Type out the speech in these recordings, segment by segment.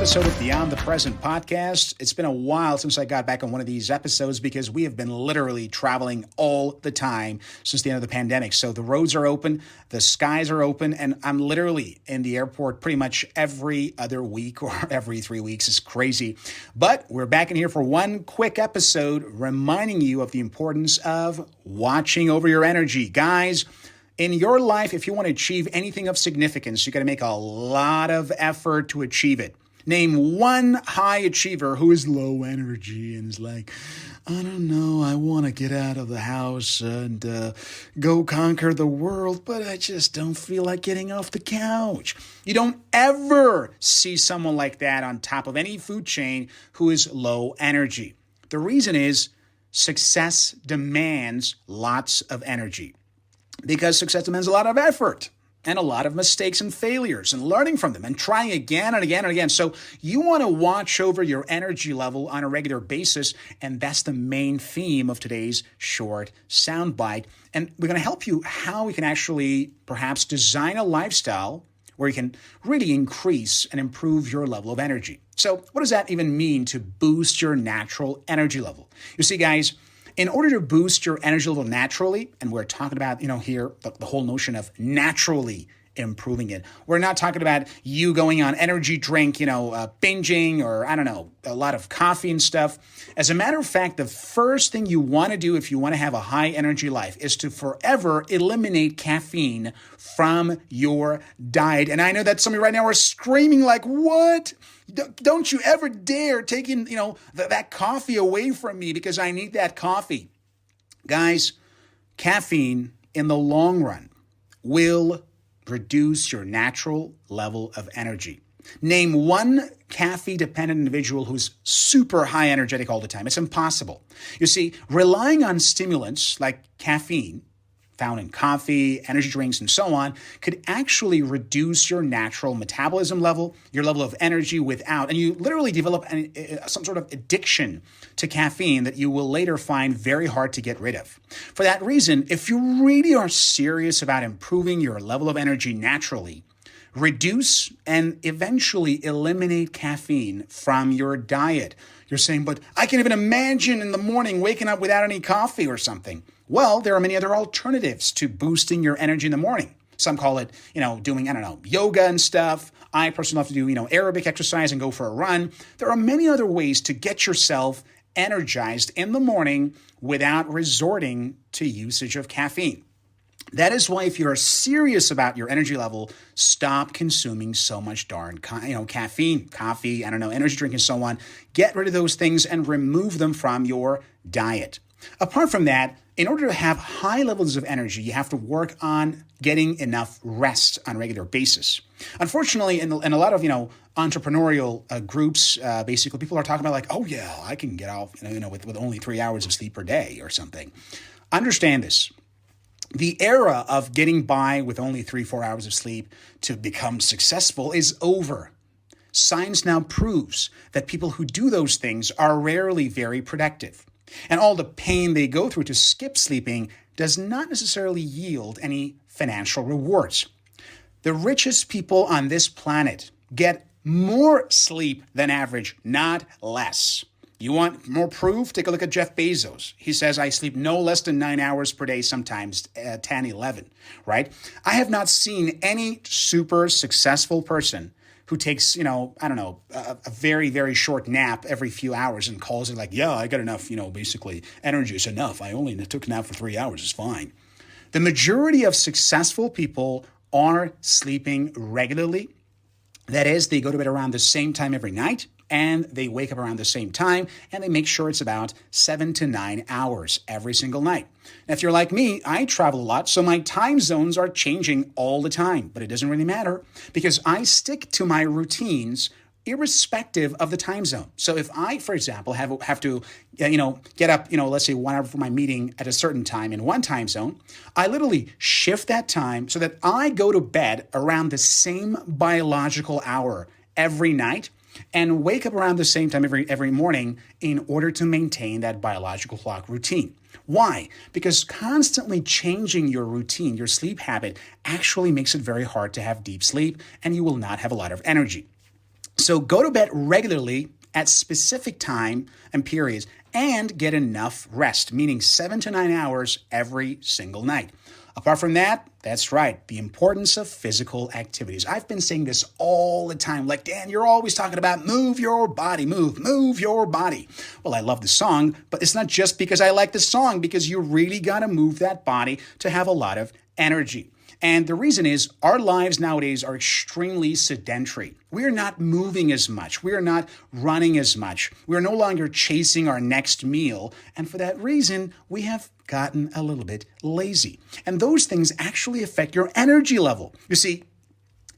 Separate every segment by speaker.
Speaker 1: episode of Beyond the Present podcast. It's been a while since I got back on one of these episodes because we have been literally traveling all the time since the end of the pandemic. So the roads are open, the skies are open, and I'm literally in the airport pretty much every other week or every 3 weeks. It's crazy. But we're back in here for one quick episode reminding you of the importance of watching over your energy. Guys, in your life, if you want to achieve anything of significance, you got to make a lot of effort to achieve it. Name one high achiever who is low energy and is like, I don't know, I want to get out of the house and go conquer the world, but I just don't feel like getting off the couch. You don't ever see someone like that on top of any food chain who is low energy. The reason is success demands lots of energy. Because success demands a lot of effort and a lot of mistakes and failures and learning from them and trying again and again and again. So you want to watch over your energy level on a regular basis. And that's the main theme of today's short soundbite. And we're going to help you how we can actually perhaps design a lifestyle where you can really increase and improve your level of energy. So what does that even mean to boost your natural energy level? You see, guys, in order to boost your energy level naturally, and we're talking about, here, the whole notion of naturally improving it. We're not talking about you going on energy drink, binging or, a lot of coffee and stuff. As a matter of fact, the first thing you want to do if you want to have a high energy life is to forever eliminate caffeine from your diet. And I know that some of you right now are screaming like, what? Don't you ever dare taking, that coffee away from me because I need that coffee. Guys, caffeine in the long run will reduce your natural level of energy. Name one caffeine-dependent individual who's super high energetic all the time. It's impossible. You see, relying on stimulants like caffeine, found in coffee, energy drinks, and so on, could actually reduce your natural metabolism level, your level of energy without, and you literally develop some sort of addiction to caffeine that you will later find very hard to get rid of. For that reason, if you really are serious about improving your level of energy naturally, reduce and eventually eliminate caffeine from your diet. You're saying, but I can't even imagine in the morning waking up without any coffee or something. Well, there are many other alternatives to boosting your energy in the morning. Some call it, doing, yoga and stuff. I personally love to do, aerobic exercise and go for a run. There are many other ways to get yourself energized in the morning without resorting to usage of caffeine. That is why if you're serious about your energy level, stop consuming so much darn caffeine, coffee, energy drink and so on. Get rid of those things and remove them from your diet. Apart from that, in order to have high levels of energy, you have to work on getting enough rest on a regular basis. Unfortunately, in a lot of entrepreneurial groups, basically people are talking about like, oh yeah, I can get off with only 3 hours of sleep per day or something. Understand this. The era of getting by with only 3-4 hours of sleep to become successful is over. Science now proves that people who do those things are rarely very productive. And all the pain they go through to skip sleeping does not necessarily yield any financial rewards. The richest people on this planet get more sleep than average, not less. You want more proof? Take a look at Jeff Bezos. He says, I sleep no less than 9 hours per day, sometimes 10, 11, right? I have not seen any super successful person who takes, a very, very short nap every few hours and calls it like, yeah, I got enough, basically energy is enough. I only took a nap for 3 hours. It's fine. The majority of successful people are sleeping regularly. That is, they go to bed around the same time every night, and they wake up around the same time, and they make sure it's about 7 to 9 hours every single night. Now, if you're like me, I travel a lot, so my time zones are changing all the time, but it doesn't really matter because I stick to my routines irrespective of the time zone. So if I, for example, have to, get up, let's say 1 hour for my meeting at a certain time in one time zone, I literally shift that time so that I go to bed around the same biological hour every night and wake up around the same time every morning in order to maintain that biological clock routine. Why? Because constantly changing your routine, your sleep habit, actually makes it very hard to have deep sleep, and you will not have a lot of energy. So go to bed regularly at specific time and periods and get enough rest, meaning 7 to 9 hours every single night. Apart from that, that's right, the importance of physical activities. I've been saying this all the time. Like, Dan, you're always talking about move your body, move your body. Well, I love the song, but it's not just because I like the song, because you really got to move that body to have a lot of energy. And the reason is our lives nowadays are extremely sedentary. We're not moving as much. We're not running as much. We're no longer chasing our next meal. And for that reason, we have gotten a little bit lazy. And those things actually affect your energy level. You see,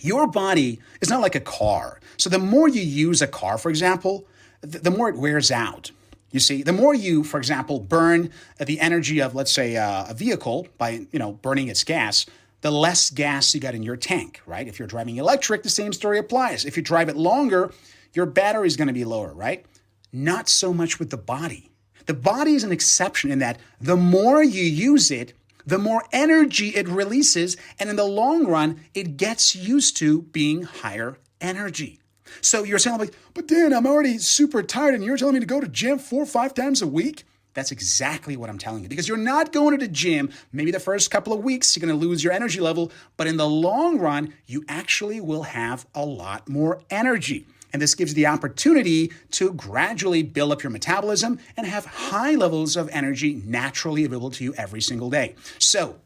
Speaker 1: your body is not like a car. So the more you use a car, for example, the more it wears out. You see, the more you, for example, burn the energy of, let's say, a vehicle by, burning its gas, the less gas you got in your tank, right? If you're driving electric, the same story applies. If you drive it longer, your battery is going to be lower, right? Not so much with the body. The body is an exception in that the more you use it, the more energy it releases, and in the long run, it gets used to being higher energy. So you're saying, like, but Dan, I'm already super tired, and you're telling me to go to gym 4 or 5 times a week? That's exactly what I'm telling you, because you're not going to the gym. Maybe the first couple of weeks, you're going to lose your energy level, but in the long run, you actually will have a lot more energy. And this gives you the opportunity to gradually build up your metabolism and have high levels of energy naturally available to you every single day. So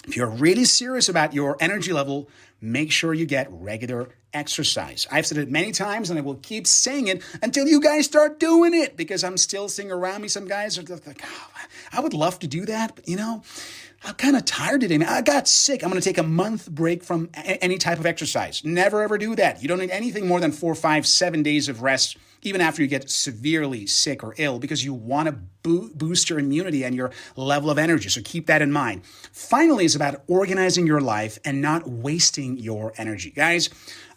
Speaker 1: if you're really serious about your energy level, make sure you get regular exercise. I've said it many times, and I will keep saying it until you guys start doing it, because I'm still seeing around me some guys are like, oh, I would love to do that, but I'm kind of tired today, man. I got sick. I'm going to take a month break from any type of exercise. Never, ever do that. You don't need anything more than 4, 5, 7 days of rest, even after you get severely sick or ill, because you want to boost your immunity and your level of energy. So keep that in mind. Finally, it's about organizing your life and not wasting your energy. Guys,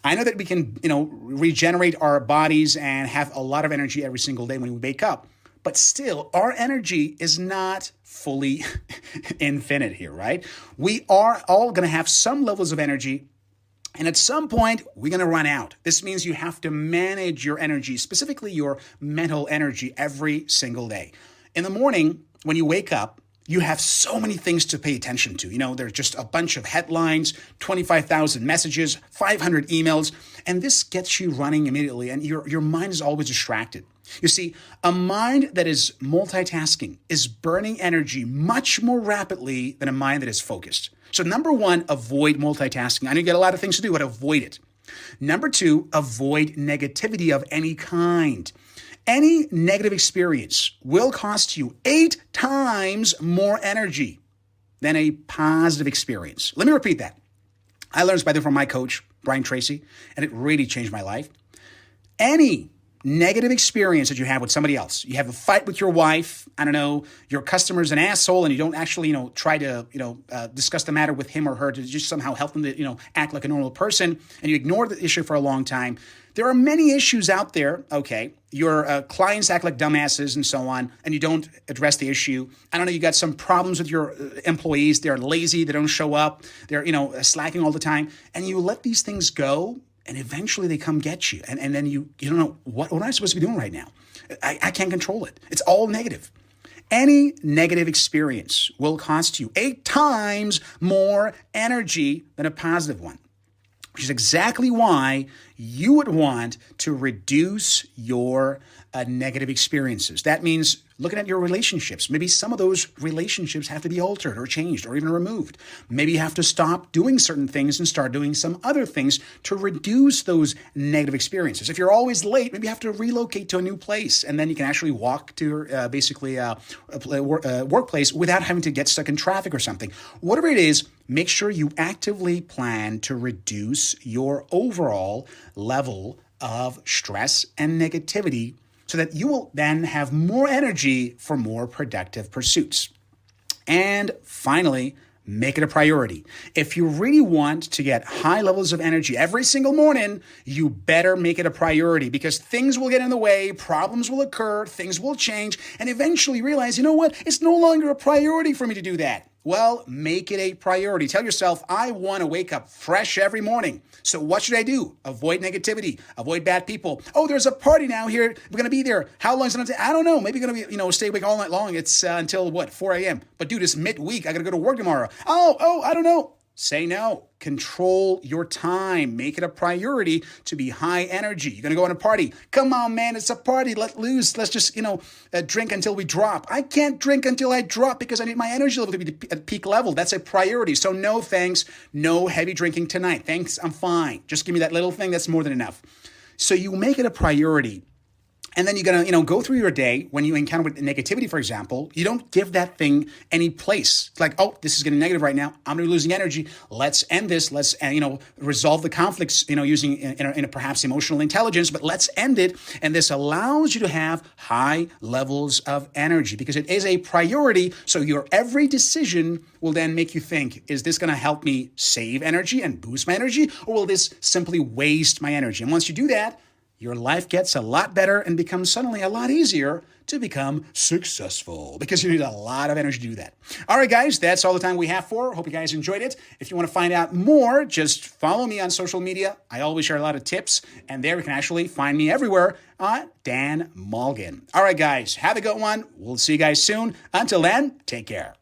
Speaker 1: I know that we can, regenerate our bodies and have a lot of energy every single day when we wake up. But still, our energy is not fully infinite here, right? We are all going to have some levels of energy, and at some point, we're going to run out. This means you have to manage your energy, specifically your mental energy, every single day. In the morning, when you wake up, you have so many things to pay attention to. There's just a bunch of headlines, 25,000 messages, 500 emails, and this gets you running immediately, and your mind is always distracted. You see, a mind that is multitasking is burning energy much more rapidly than a mind that is focused. So number one, avoid multitasking. I know you got a lot of things to do, but avoid it. Number two, avoid negativity of any kind. Any negative experience will cost you 8 times more energy than a positive experience. Let me repeat that. I learned this, by the way, from my coach, Brian Tracy, and it really changed my life. Any negative experience that you have with somebody else, you have a fight with your wife, I don't know, your customer's an asshole, and you don't actually, try to, discuss the matter with him or her to just somehow help them to, act like a normal person, and you ignore the issue for a long time. There are many issues out there, okay? Your clients act like dumbasses and so on, and you don't address the issue. I don't know, you got some problems with your employees. They're lazy, they don't show up, they're, slacking all the time, and you let these things go, and eventually they come get you. And then you don't know, what am I supposed to be doing right now? I can't control it. It's all negative. Any negative experience will cost you 8 times more energy than a positive one, which is exactly why you would want to reduce your negative experiences. That means looking at your relationships. Maybe some of those relationships have to be altered or changed or even removed. Maybe you have to stop doing certain things and start doing some other things to reduce those negative experiences. If you're always late, maybe you have to relocate to a new place, and then you can actually walk to your workplace without having to get stuck in traffic or something. Whatever it is, make sure you actively plan to reduce your overall level of stress and negativity, so that you will then have more energy for more productive pursuits. And finally, make it a priority. If you really want to get high levels of energy every single morning, you better make it a priority, because things will get in the way, problems will occur, things will change, and eventually realize, you know what? It's no longer a priority for me to do that. Well, make it a priority. Tell yourself, I want to wake up fresh every morning. So what should I do? Avoid negativity, avoid bad people. Oh, there's a party now here. We're going to be there. How long is it going to take? I don't know. Maybe going to be, stay awake all night long. It's until 4 a.m. But dude, it's midweek. I got to go to work tomorrow. Oh, I don't know. Say no. Control your time. Make it a priority to be high energy. You're going to go on a party. Come on, man. It's a party. Let's just, drink until we drop. I can't drink until I drop because I need my energy level to be at peak level. That's a priority. So no thanks. No heavy drinking tonight. Thanks. I'm fine. Just give me that little thing. That's more than enough. So you make it a priority. And then you're going to, go through your day. When you encounter negativity, for example, you don't give that thing any place. It's like, oh, this is getting negative right now. I'm going to be losing energy. Let's end this. Let's, resolve the conflicts, using in a perhaps emotional intelligence, but let's end it. And this allows you to have high levels of energy because it is a priority. So your every decision will then make you think, is this going to help me save energy and boost my energy? Or will this simply waste my energy? And once you do that, your life gets a lot better and becomes suddenly a lot easier to become successful because you need a lot of energy to do that. All right, guys, that's all the time we have for. Hope you guys enjoyed it. If you want to find out more, just follow me on social media. I always share a lot of tips, and there you can actually find me everywhere on Dan Malgin. All right, guys, have a good one. We'll see you guys soon. Until then, take care.